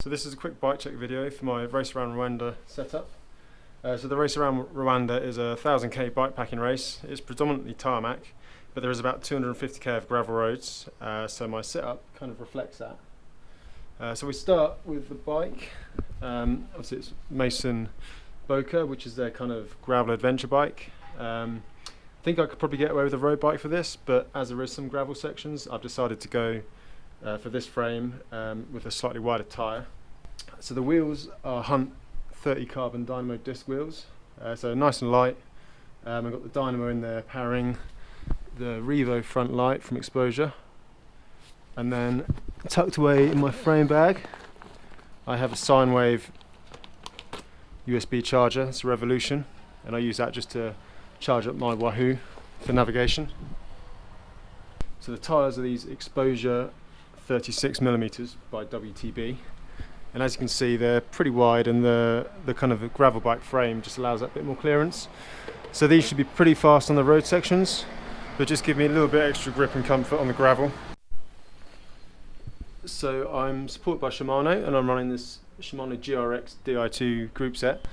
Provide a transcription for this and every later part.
So this is a quick bike check video for my Race Around Rwanda setup. So the Race Around Rwanda is a 1000k bike packing race. It's predominantly tarmac, but there is about 250k of gravel roads, so my setup kind of reflects that. So we start with the bike. Obviously it's Mason Bokeh, which is their kind of gravel adventure bike. I think I could probably get away with a road bike for this, but as there is some gravel sections, I've decided to go for this frame with a slightly wider tyre. So the wheels are Hunt 30 Carbon Dynamo Disc wheels, so nice and light. I've got the dynamo in there powering the Revo front light from exposure, and then tucked away in my frame bag I have a sine wave USB charger. It's a Revolution, and I use that just to charge up my Wahoo for navigation. So the tyres are these exposure 36mm by WTB, and as you can see they're pretty wide, and the kind of gravel bike frame just allows that bit more clearance. So these should be pretty fast on the road sections, but just give me a little bit extra grip and comfort on the gravel. So I'm supported by Shimano, and I'm running this Shimano GRX Di2 group set.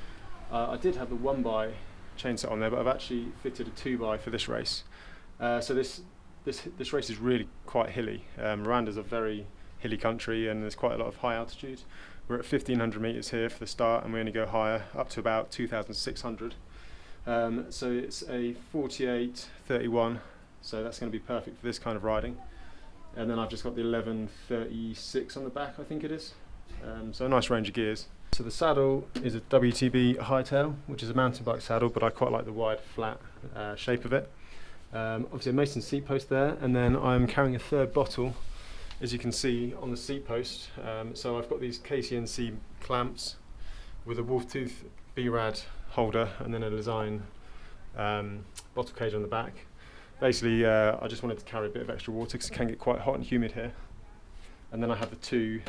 I did have the 1x chain set on there, but I've actually fitted a 2x for this race. So this race is really quite hilly. Rwanda's a very hilly country, and there's quite a lot of high altitude. We're at 1500 meters here for the start, and we only go higher up to about 2600. So it's a 48-31, so that's going to be perfect for this kind of riding. And then I've just got the 1136 on the back, I think it is. So a nice range of gears. So the saddle is a WTB hightail, which is a mountain bike saddle, but I quite like the wide flat shape of it. Obviously a Mason seat post there, and then I'm carrying a third bottle, as you can see on the seat post. So I've got these KCNC clamps with a wolf tooth B-rad holder, and then a design bottle cage on the back. Basically I just wanted to carry a bit of extra water because it can get quite hot and humid here. And then I have the two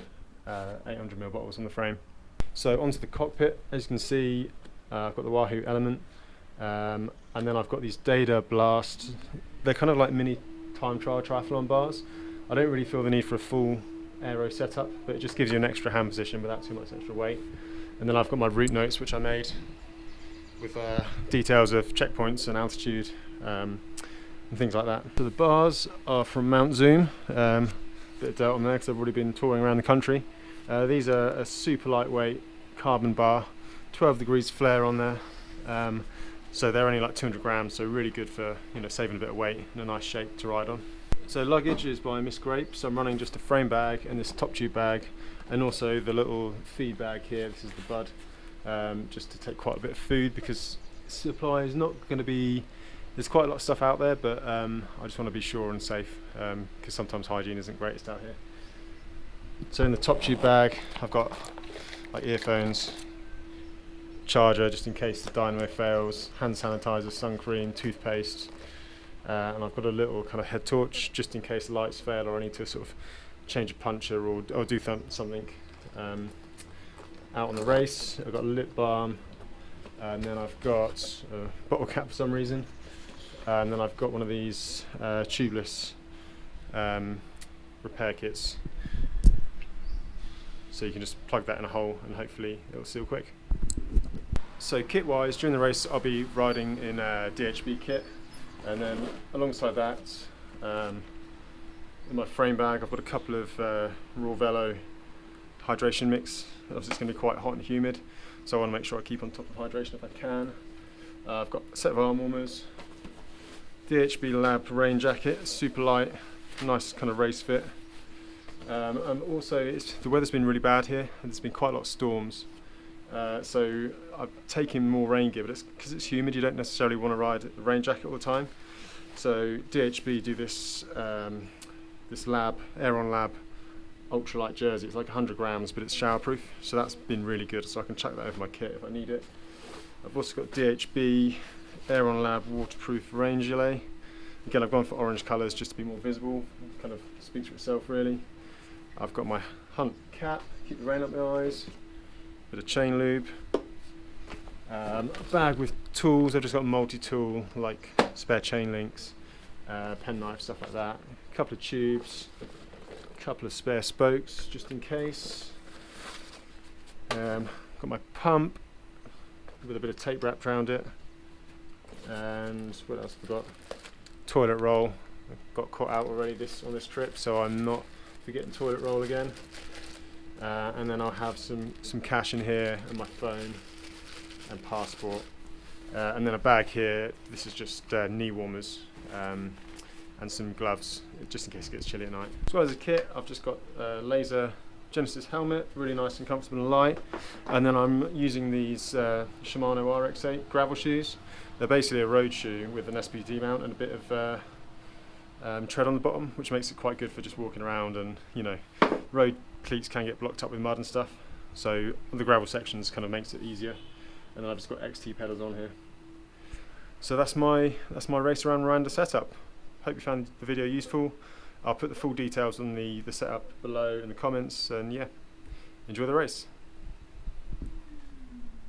800ml bottles on the frame. So onto the cockpit, as you can see I've got the Wahoo element. And then I've got these Deda Blast. They're kind of like mini time trial triathlon bars. I don't really feel the need for a full aero setup, but it just gives you an extra hand position without too much extra weight. And then I've got my route notes, which I made with details of checkpoints and altitude and things like that. So the bars are from MtZoom. Bit of dirt on there because I've already been touring around the country. These are a super lightweight carbon bar, 12 degrees flare on there. So they're only like 200 grams, so really good for saving a bit of weight and a nice shape to ride on. So Luggage is by Miss Grape, so I'm running just a frame bag and this top tube bag, and also the little feed bag here. This is the Bud, just to take quite a bit of food because supply is not going to be. There's quite a lot of stuff out there, but I just want to be sure and safe because sometimes hygiene isn't greatest out here. So in the top tube bag, I've got like earphones, charger just in case the dynamo fails, hand sanitizer, sun cream, toothpaste, and I've got a little kind of head torch just in case the lights fail or I need to sort of change a puncture or do something out on the race. I've got a lip balm, and then I've got a bottle cap for some reason, and then I've got one of these tubeless repair kits, so you can just plug that in a hole and hopefully it'll seal quick. So kit wise, during the race I'll be riding in a DHB kit, and then alongside that in my frame bag I've got a couple of Raw Velo hydration mix. Obviously it's going to be quite hot and humid, so I want to make sure I keep on top of hydration if I can. I've got a set of arm warmers, DHB Lab rain jacket, super light, nice kind of race fit. And also the weather's been really bad here, and there's been quite a lot of storms. So I've taken more rain gear, but because it's humid you don't necessarily want to ride the rain jacket all the time. So DHB do this this Lab, Aeron Lab Ultralight jersey. It's like 100 grams, but it's showerproof, so that's been really good, so I can chuck that over my kit if I need it. I've also got DHB Aeron Lab waterproof rain gilet. Again, I've gone for orange colours just to be more visible, it kind of speaks for itself really. I've got my Hunt cap, keep the rain up my eyes. Bit of chain lube, a bag with tools. I've just got a multi-tool like spare chain links, pen knife, stuff like that, a couple of tubes, a couple of spare spokes just in case, Got my pump with a bit of tape wrapped around it, and what else have I got? Toilet roll. I've got caught out already on this trip, so I'm not forgetting toilet roll again. And then I'll have some cash in here, and my phone and passport, and then a bag here. This is just knee warmers and some gloves, just in case it gets chilly at night. As well as a kit, I've just got a laser Genesis helmet, really nice and comfortable and light, and then I'm using these Shimano RX8 gravel shoes. They're basically a road shoe with an SPD mount and a bit of tread on the bottom, which makes it quite good for just walking around, and you know, road cleats can get blocked up with mud and stuff, so the gravel sections kind of makes it easier. And then I've just got XT pedals on here. So that's my race around Rwanda setup. Hope you found the video useful. I'll put the full details on the setup below in the comments, and yeah, enjoy the race.